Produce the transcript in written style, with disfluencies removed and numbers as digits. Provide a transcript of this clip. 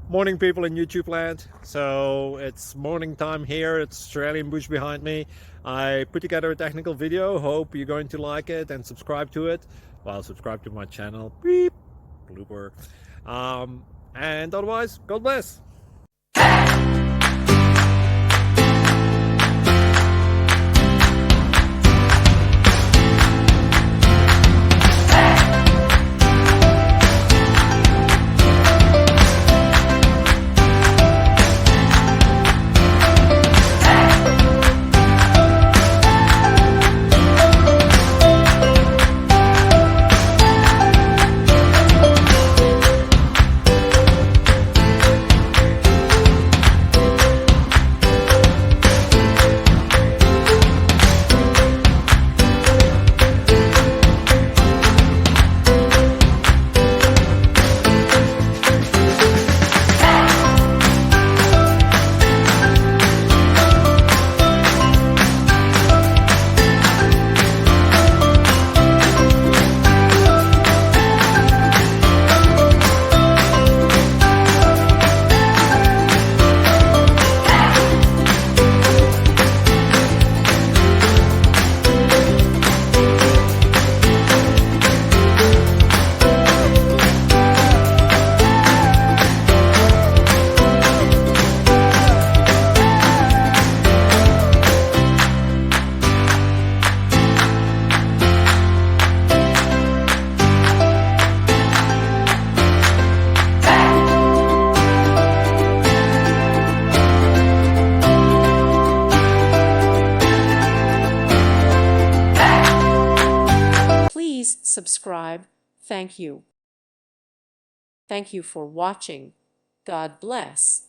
Morning people in YouTube land. So it's morning time here. It's Australian bush behind me. I put together a technical video. Hope you're going to like it and subscribe to it. Well, subscribe to my channel. Beep. Blooper. And otherwise, God bless. Please subscribe. Thank you. Thank you for watching. God bless.